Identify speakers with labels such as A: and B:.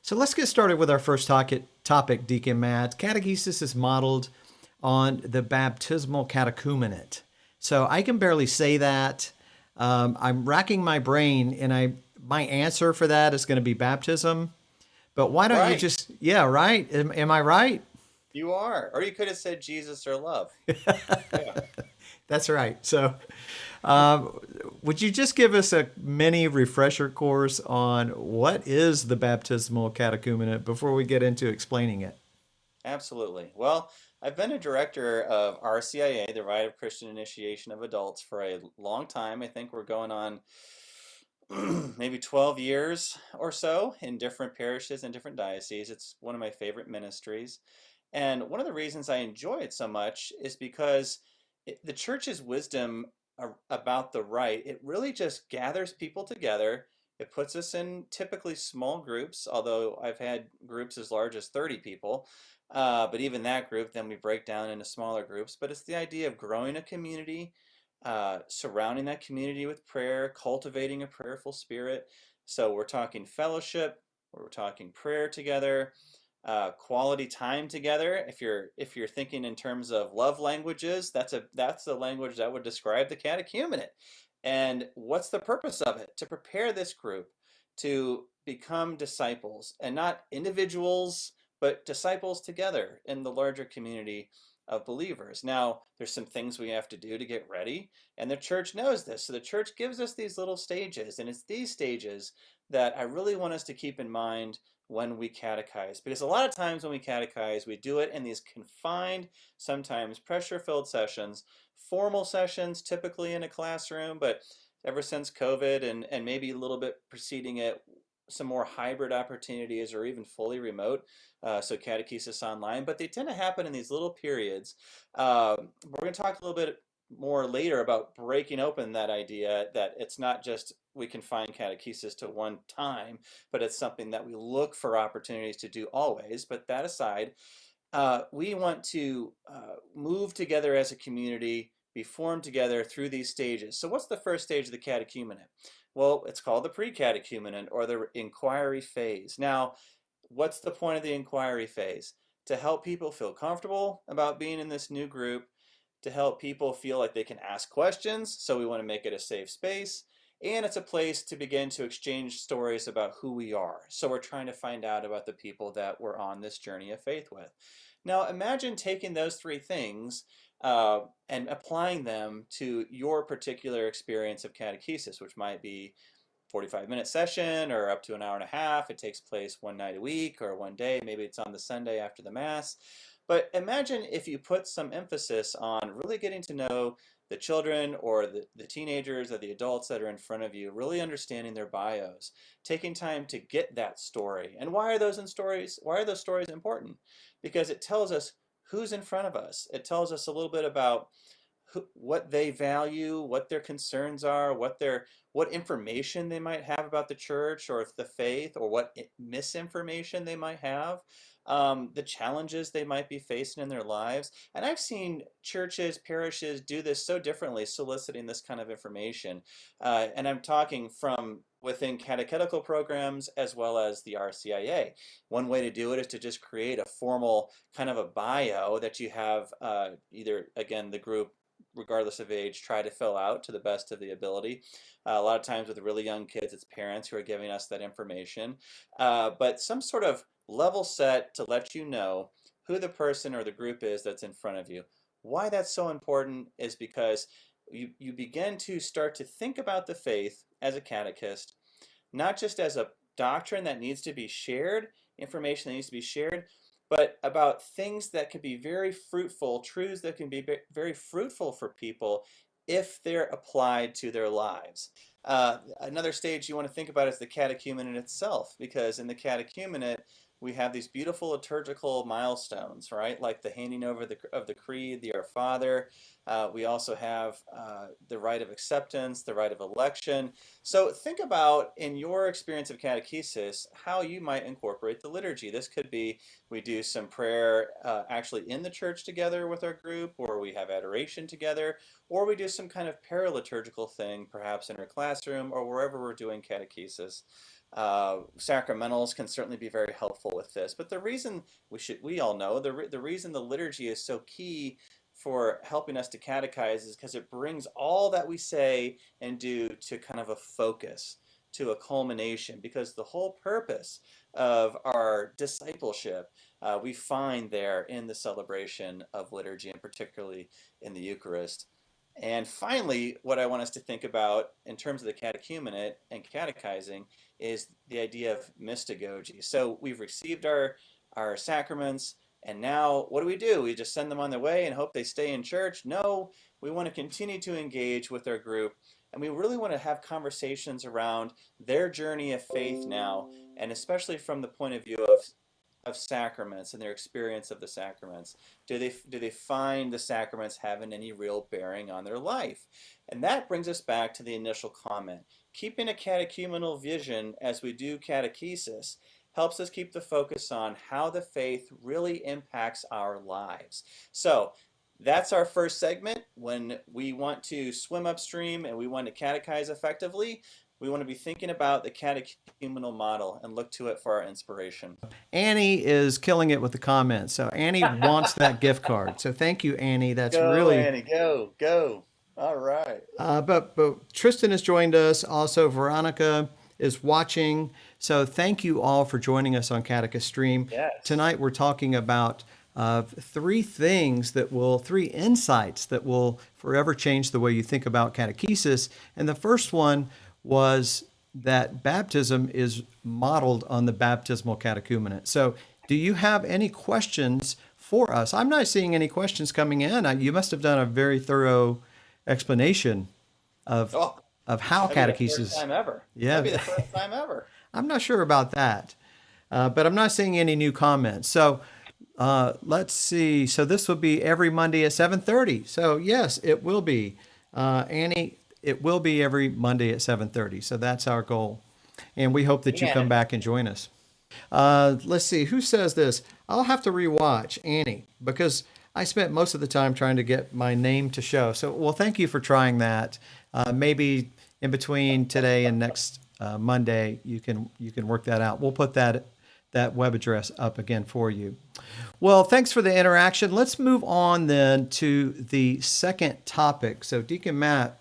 A: So let's get started with our first topic, Deacon Matt. Catechesis is modeled on the baptismal catechumenate. So I can barely say that. I'm racking my brain, and my answer for that is going to be baptism. But why don't you
B: Right,
A: just, yeah, right? Am I right?
B: you are. Or you could have said Jesus or love. Yeah.
A: That's right. So, um, would you just give us a mini refresher course on what is the baptismal catechumenate before we get into explaining it?
B: Absolutely. Well, I've been a director of RCIA, the Rite of Christian Initiation of Adults, for a long time. I think we're going on maybe 12 years or so in different parishes and different dioceses. It's one of my favorite ministries. And one of the reasons I enjoy it so much is because the church's wisdom about the rite, it really just gathers people together. It puts us in typically small groups, although I've had groups as large as 30 people. But even that group, then we break down into smaller groups. But it's the idea of growing a community, surrounding that community with prayer, cultivating a prayerful spirit. So we're talking fellowship, we're talking prayer together, quality time together. If you're thinking in terms of love languages, that's the language that would describe the catechumenate. And what's the purpose of it? To prepare this group to become disciples, and not individuals, but disciples together in the larger community of believers. Now, there's some things we have to do to get ready, and the church knows this. So the church gives us these little stages, and it's these stages that I really want us to keep in mind when we catechize. Because a lot of times when we catechize, we do it in these confined, sometimes pressure-filled sessions, formal sessions, typically in a classroom, but ever since COVID and maybe a little bit preceding it, some more hybrid opportunities or even fully remote, so catechesis online, but they tend to happen in these little periods. We're going to talk a little bit more later about breaking open that idea that it's not just we can find catechesis to one time, but it's something that we look for opportunities to do always. But that aside, we want to move together as a community, be formed together through these stages. So, what's the first stage of the catechumenate? Well, it's called the pre-catechumenate or the inquiry phase. Now, what's the point of the inquiry phase? To help people feel comfortable about being in this new group, to help people feel like they can ask questions. So, we want to make it a safe space. And it's a place to begin to exchange stories about who we are. So, we're trying to find out about the people that we're on this journey of faith with. Now imagine taking those three things and applying them to your particular experience of catechesis, which might be 45-minute session or up to an hour and a half. It takes place one night a week or one day. Maybe it's on the Sunday after the Mass. But imagine if you put some emphasis on really getting to know the children or the teenagers or the adults that are in front of you, really understanding their bios, taking time to get that story. And why are those in stories? Why are those stories important? Because it tells us who's in front of us. It tells us a little bit about what they value, what their concerns are, what information they might have about the church or the faith, or what misinformation they might have, the challenges they might be facing in their lives. And I've seen churches, parishes do this so differently, soliciting this kind of information. And I'm talking from within catechetical programs as well as the RCIA. One way to do it is to just create a formal kind of a bio that you have either, again, the group regardless of age, try to fill out to the best of the ability. A lot of times with really young kids, it's parents who are giving us that information. But some sort of level set to let you know who the person or the group is that's in front of you. Why that's so important is because you begin to start to think about the faith as a catechist, not just as a doctrine that needs to be shared, information that needs to be shared, but about things that can be very fruitful, truths that can be very fruitful for people if they're applied to their lives. Another stage you want to think about is the catechumenate itself, because in the catechumenate, we have these beautiful liturgical milestones, right? Like the handing over of the creed, the Our Father. We also have the rite of acceptance, the rite of election. So think about, in your experience of catechesis, how you might incorporate the liturgy. This could be we do some prayer actually in the church together with our group, or we have adoration together, or we do some kind of paraliturgical thing, perhaps in our classroom or wherever we're doing catechesis. Sacramentals can certainly be very helpful with this. But the reason we all know the reason the liturgy is so key for helping us to catechize is because it brings all that we say and do to kind of a focus, to a culmination. Because the whole purpose of our discipleship we find there in the celebration of liturgy, and particularly in the Eucharist. And finally, what I want us to think about in terms of the catechumenate and catechizing is the idea of mystagogy. So we've received our sacraments, and now what do? We just send them on their way and hope they stay in church? No, we want to continue to engage with our group, and we really want to have conversations around their journey of faith now, and especially from the point of view of sacraments and their experience of the sacraments. Do they find the sacraments having any real bearing on their life? And that brings us back to the initial comment. Keeping a catechumenal vision as we do catechesis helps us keep the focus on how the faith really impacts our lives. So that's our first segment. When we want to swim upstream and we want to catechize effectively, we want to be thinking about the catechumenal model and look to it for our inspiration.
A: Annie is killing it with the comments. So Annie wants that gift card. So thank you, Annie. That's
B: Go,
A: really.
B: Annie, go. All right.
A: But Tristan has joined us. Also, Veronica is watching. So thank you all for joining us on Catechist Stream.
B: Yes.
A: Tonight we're talking about three insights that will forever change the way you think about catechesis. And the first one was that baptism is modeled on the baptismal catechumenate. So do you have any questions for us? I'm not seeing any questions coming in. You must have done a very thorough explanation of
B: Oh,
A: of how
B: that'd be the
A: catechesis.
B: first time ever.
A: Yeah.
B: That'd be the first time ever.
A: I'm not sure about that, but I'm not seeing any new comments. So let's see. So this will be every Monday at 7:30. So yes, it will be, Annie. It will be every Monday at 7:30. So that's our goal, and we hope that you come
B: And
A: back and join us. Let's see. Who says this? I'll have to rewatch Annie because I spent most of the time trying to get my name to show. So, well, thank you for trying that. Maybe in between today and next Monday, you can work that out. We'll put that web address up again for you. Well, thanks for the interaction. Let's move on then to the second topic. So, Deacon Matt,